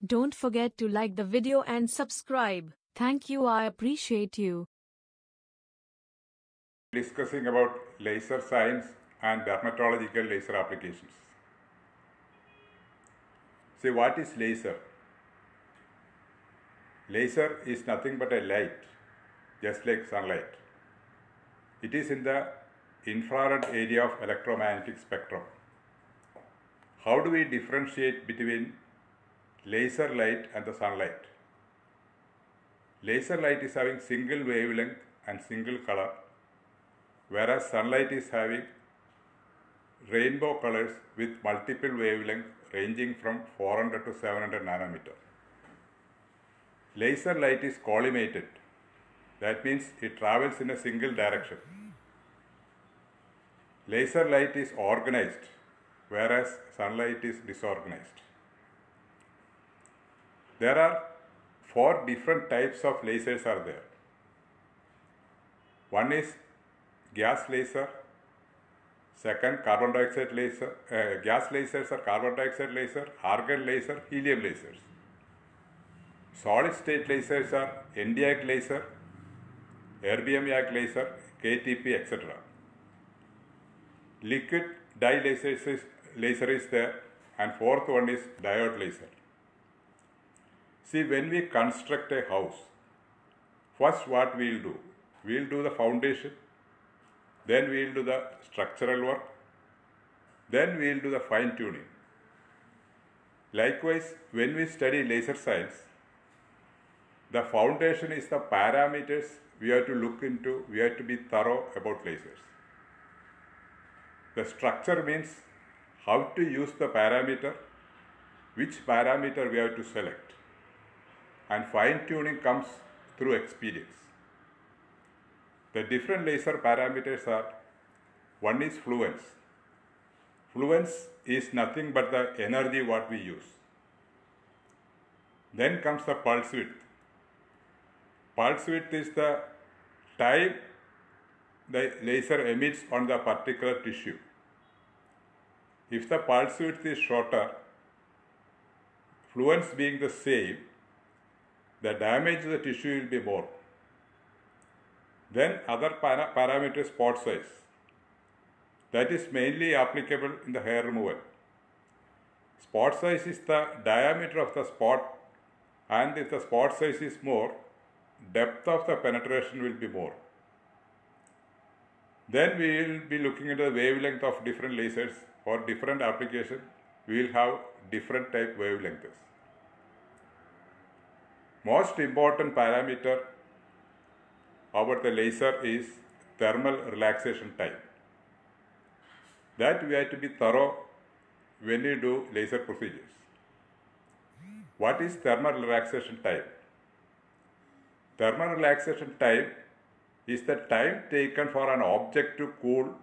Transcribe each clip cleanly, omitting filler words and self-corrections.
Don't forget to like the video and subscribe. Thank you, I appreciate you. Discussing about laser science and dermatological laser applications. See, what is laser? Laser is nothing but a light, just like sunlight. It is in the infrared area of electromagnetic spectrum. How do we differentiate between laser light and the sunlight? Laser light is having single wavelength and single color, whereas sunlight is having rainbow colors with multiple wavelengths ranging from 400 to 700 nanometer. Laser light is collimated. That means it travels in a single direction. Laser light is organized, whereas sunlight is disorganized. There are 4 different types of lasers are there. One is gas laser. Second, carbon dioxide laser. Gas lasers are carbon dioxide laser, argon laser, helium lasers. Solid state lasers are Nd:YAG laser, erbium-YAG laser, KTP, etc. Liquid dye laser is there, and fourth one is diode laser. See, when we construct a house, first what we will do? We will do the foundation, then we will do the structural work, then we will do the fine tuning. Likewise, when we study laser science, the foundation is the parameters we have to look into, we have to be thorough about lasers. The structure means how to use the parameter, which parameter we have to select. And fine tuning comes through experience. The different laser parameters are, one is fluence. Fluence is nothing but the energy what we use. Then comes the pulse width. Pulse width is the time the laser emits on the particular tissue. If the pulse width is shorter, fluence being the same, the damage to the tissue will be more. Then other parameter, spot size. That is mainly applicable in the hair removal. Spot size is the diameter of the spot, and if the spot size is more, depth of the penetration will be more. Then we will be looking at the wavelength of different lasers. For different application, we will have different type wavelengths. Most important parameter about the laser is thermal relaxation time. That we have to be thorough when you do laser procedures. What is thermal relaxation time? Thermal relaxation time is the time taken for an object to cool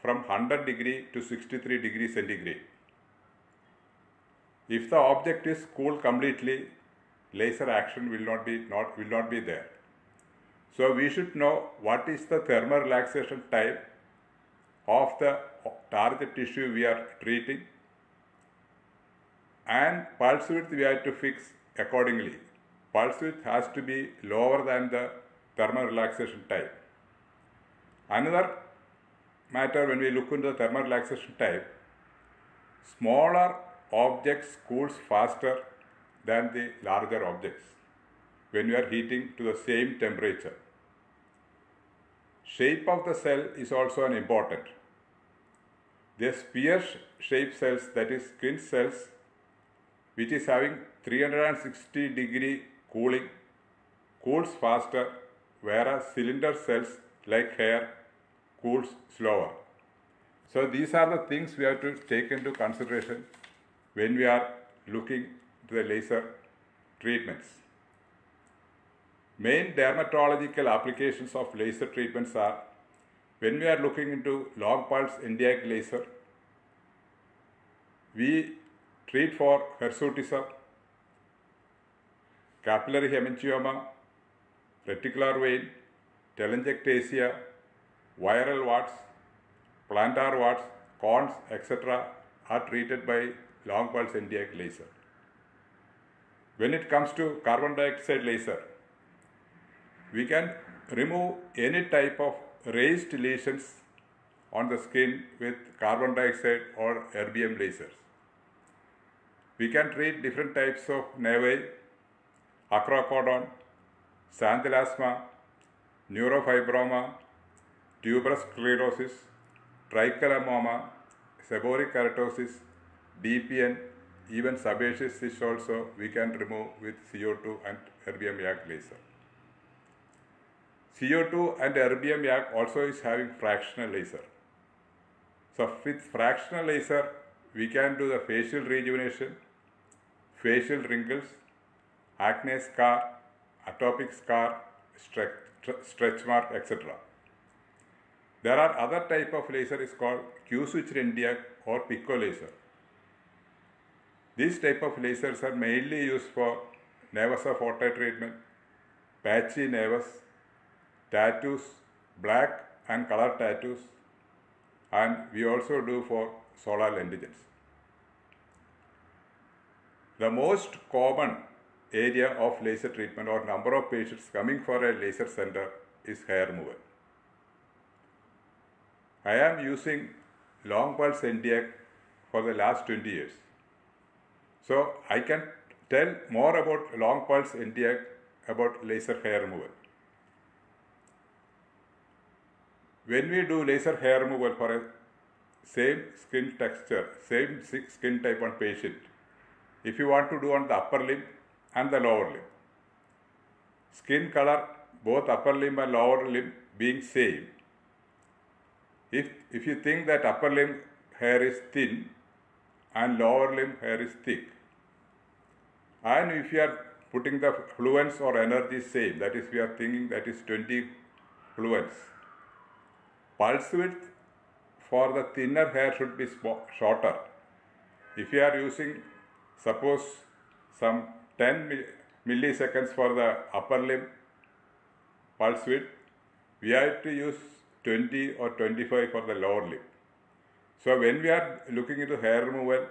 from 100 degree to 63 degree centigrade. If the object is cooled completely, laser action will not be there. So we should know what is the thermal relaxation time of the target tissue we are treating, and pulse width we have to fix accordingly. Pulse width has to be lower than the thermal relaxation time. Another matter when we look into the thermal relaxation time, smaller objects cools faster than the larger objects when we are heating to the same temperature. Shape of the cell is also an important. The sphere shaped cells, that is skin cells, which is having 360 degree cooling, cools faster, whereas cylinder cells like hair cools slower. So these are the things we have to take into consideration when we are looking to the laser treatments. Main dermatological applications of laser treatments are, when we are looking into long pulse Nd:YAG laser, we treat for hirsutism, capillary hemangioma, reticular vein, telangiectasia, viral warts, plantar warts, corns, etc. are treated by long pulse Nd:YAG laser. When it comes to carbon dioxide laser, we can remove any type of raised lesions on the skin with carbon dioxide or erbium lasers. We can treat different types of nevi, acrocodon, xanthelasma, neurofibroma, tuberous sclerosis, trichomoma, seborrheic keratosis, DPN, even sebaceous cyst also we can remove with CO2 and erbium YAG laser. CO2 and erbium YAG also is having fractional laser. So with fractional laser, we can do the facial rejuvenation, facial wrinkles, acne scar, atopic scar, stretch mark, etc. There are other type of laser is called Q-switched Nd:YAG or pico laser. These type of lasers are mainly used for nevus of photo treatment, patchy nevus, tattoos, black and color tattoos, and we also do for solar lentigines. The most common area of laser treatment or number of patients coming for a laser center is hair removal. I am using long pulse Nd:YAG for the last 20 years. So I can tell more about long pulse Nd:YAG about laser hair removal. When we do laser hair removal for a same skin texture, same skin type on patient, if you want to do on the upper limb and the lower limb, skin color both upper limb and lower limb being same, if you think that upper limb hair is thin and lower limb hair is thick, and if you are putting the fluence or energy same, that is we are thinking that is 20 fluence, pulse width for the thinner hair should be shorter. If you are using suppose some 10 milliseconds for the upper limb pulse width, we have to use 20 or 25 for the lower limb. So when we are looking into hair removal,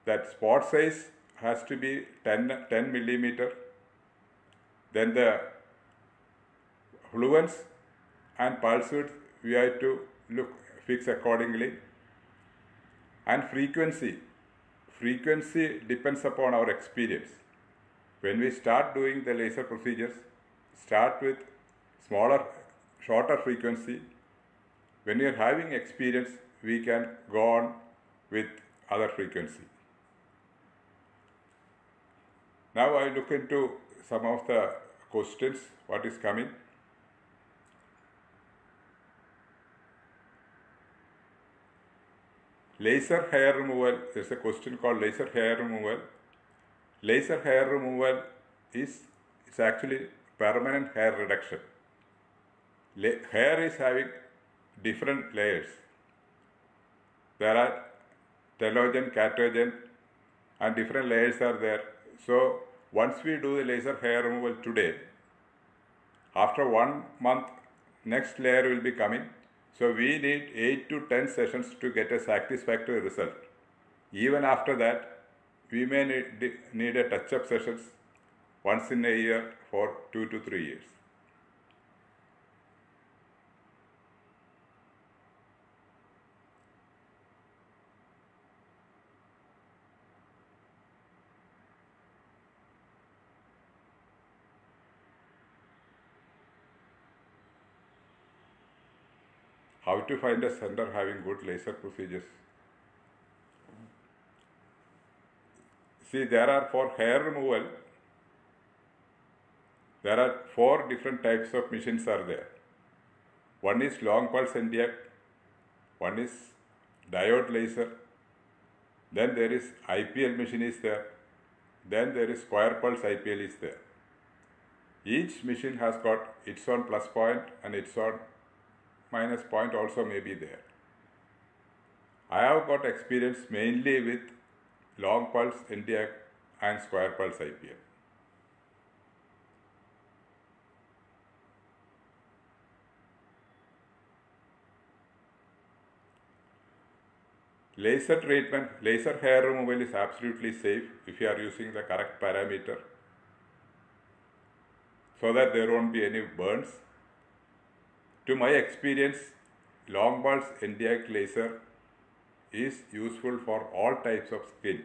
that spot size has to be 10 millimeter. Then the fluence and pulse width we have to fix accordingly. And frequency depends upon our experience. When we start doing the laser procedures, start with shorter frequency. When we are having experience, we can go on with other frequency. Now I look into some of the questions, what is coming. Laser hair removal, there is a question called laser hair removal. Laser hair removal is actually permanent hair reduction. Hair is having different layers. There are telogen, catagen, and different layers are there. So once we do the laser hair removal today, after 1 month, next layer will be coming. So we need 8 to 10 sessions to get a satisfactory result. Even after that, we may need a touch-up sessions once in a year for 2 to 3 years. How to find a center having good laser procedures? See, there are for hair removal, there are 4 different types of machines are there. One is long pulse Nd:YAG, one is diode laser, then there is IPL machine is there, then there is square pulse IPL is there. Each machine has got its own plus point and its own minus point also may be there. I have got experience mainly with long pulse Nd:YAG and square pulse IPL. Laser treatment, laser hair removal is absolutely safe if you are using the correct parameter so that there won't be any burns. To my experience, long pulse Nd:YAG laser is useful for all types of skin.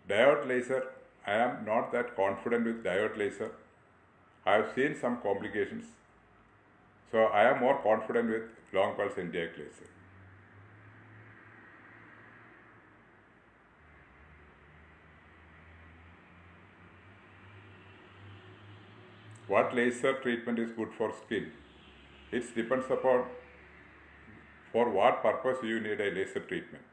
Diode laser, I am not that confident with diode laser. I have seen some complications. So I am more confident with long pulse Nd:YAG laser. What laser treatment is good for skin? It depends upon for what purpose you need a laser treatment.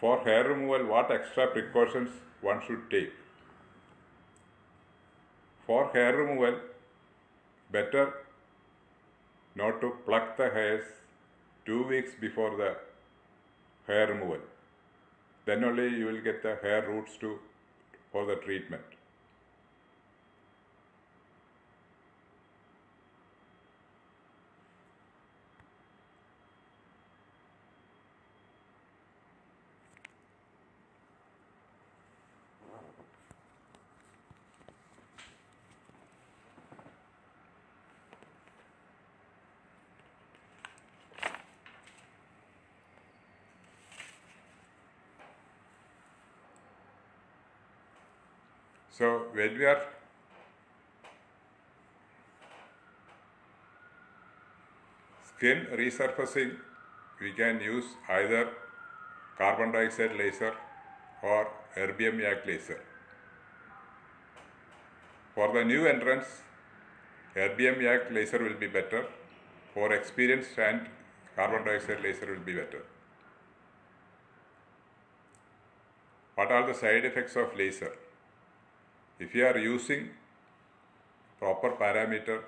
For hair removal, what extra precautions one should take? For hair removal, better not to pluck the hairs 2 weeks before the hair removal. Then only you will get the hair roots for the treatment. So when we are skin resurfacing, we can use either carbon dioxide laser or erbium YAG laser. For the new entrants, erbium YAG laser will be better. For experienced and carbon dioxide laser will be better. What are the side effects of laser? If you are using proper parameter,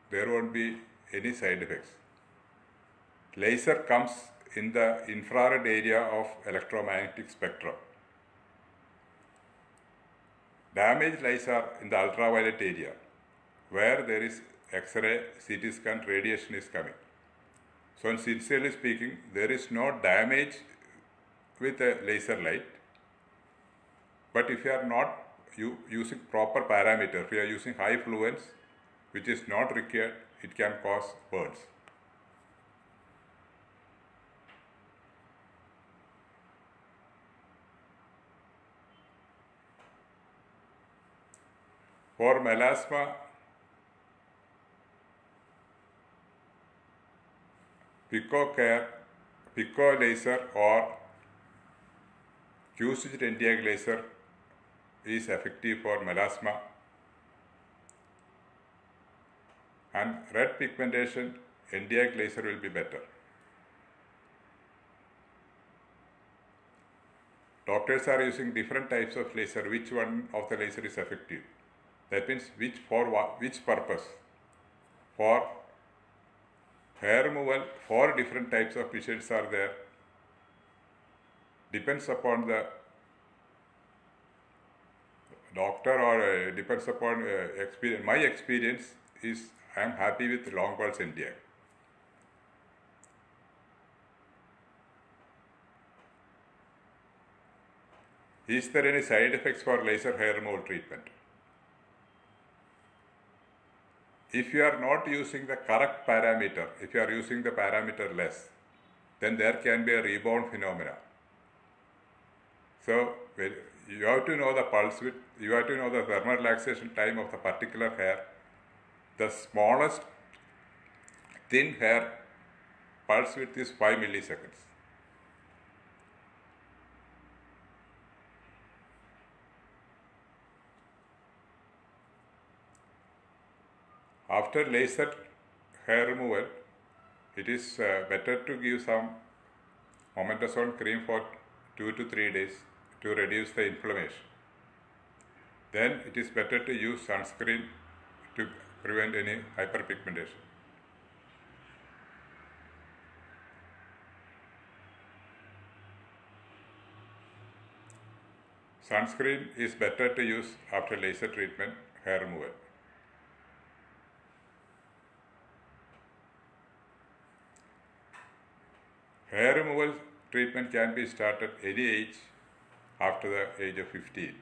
there won't be any side effects. Laser comes in the infrared area of electromagnetic spectrum. Damage lies are in the ultraviolet area, where there is X-ray, CT scan, radiation is coming. So sincerely speaking, there is no damage with a laser light. But if you are not using proper parameter, if you are using high fluence, which is not required, it can cause burns. For melasma, Pico laser or Q-switched Nd:YAG laser is effective for melasma. And red pigmentation, Nd:YAG laser will be better. Doctors are using different types of laser. Which one of the laser is effective? That means which purpose? For hair removal, 4 different types of machines are there. Depends upon the doctor or depends upon experience. My experience is I am happy with long pulse Nd:YAG. Is there any side effects for laser hair removal treatment? If you are not using the correct parameter, if you are using the parameter less, then there can be a rebound phenomena. So you have to know the pulse width, you have to know the thermal relaxation time of the particular hair. The smallest thin hair pulse width is 5 milliseconds. After laser hair removal, it is better to give some mometasone cream for 2 to 3 days to reduce the inflammation. Then it is better to use sunscreen to prevent any hyperpigmentation. Sunscreen is better to use after laser treatment, hair removal. Hair removal treatment can be started any age after the age of 15.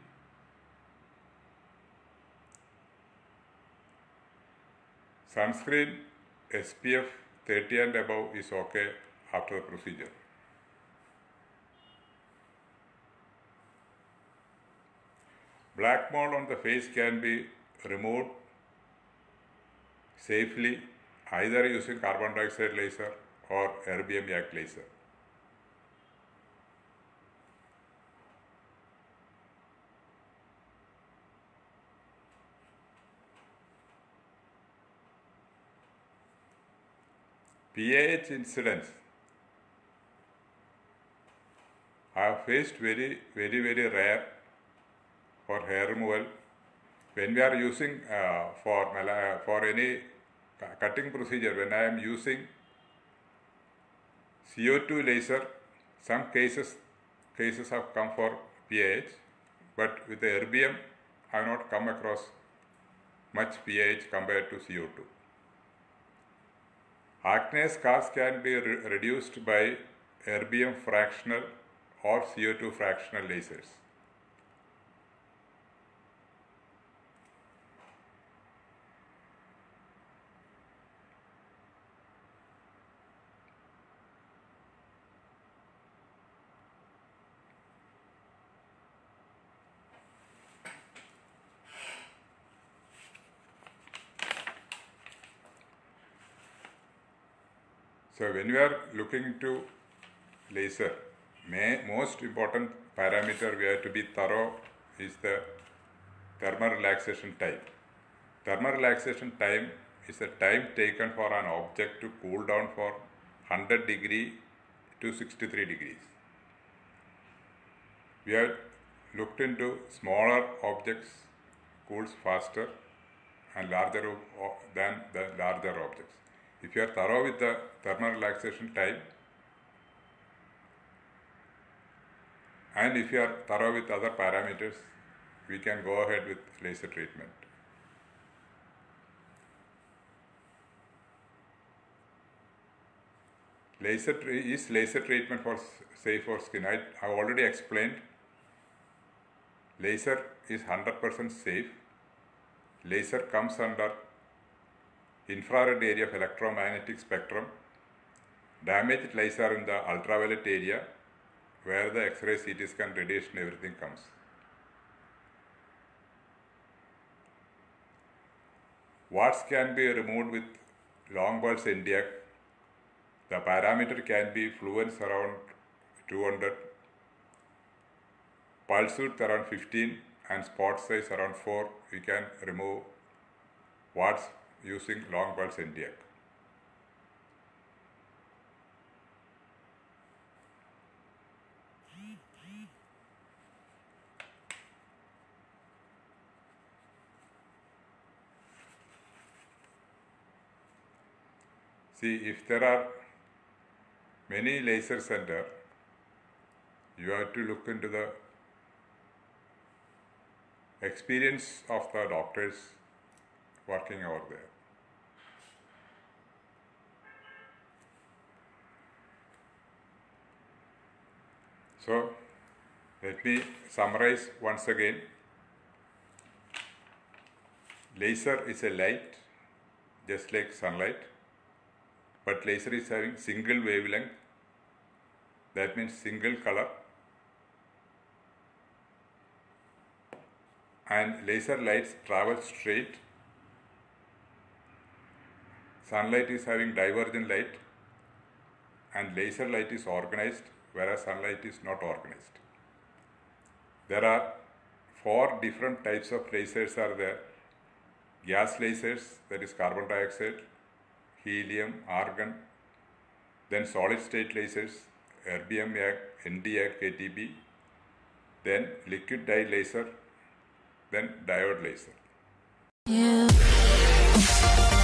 Sunscreen SPF 30 and above is okay after the procedure. Black mold on the face can be removed safely either using carbon dioxide laser or erbium YAG laser. PAH incidents I have faced very rare for hair removal. When we are using for any cutting procedure, when I am using CO2 laser, some cases have come for PAH, but with the erbium I have not come across much PAH compared to CO2. Acne scars can be reduced by erbium fractional or CO2 fractional lasers. So when we are looking into laser, most important parameter we have to be thorough is the thermal relaxation time. Thermal relaxation time is the time taken for an object to cool down for 100 degree to 63 degrees. We have looked into smaller objects cools faster and larger than the larger objects. If you are thorough with the thermal relaxation time and if you are thorough with other parameters, we can go ahead with laser treatment. Is laser treatment safe for skin? I have already explained. Laser is 100% safe. Laser comes under infrared area of electromagnetic spectrum. Damaged lights are in the ultraviolet area where the X-ray, CT scan, radiation, everything comes. Warts can be removed with long pulse Nd:YAG. The parameter can be fluence around 200, pulse width around 15 and spot size around 4. We can remove warts using long pulse Nd:YAG. See, if there are many laser centers, you have to look into the experience of the doctors working over there. So, let me summarize once again. Laser is a light, just like sunlight, but laser is having single wavelength, that means single color, and laser lights travel straight. Sunlight is having divergent light and laser light is organized, whereas sunlight is not organized. There are 4 different types of lasers are there. Gas lasers, that is carbon dioxide, helium, argon, then solid state lasers, erbium YAG, Nd:YAG, KTB, then liquid dye laser, then diode laser. Yeah.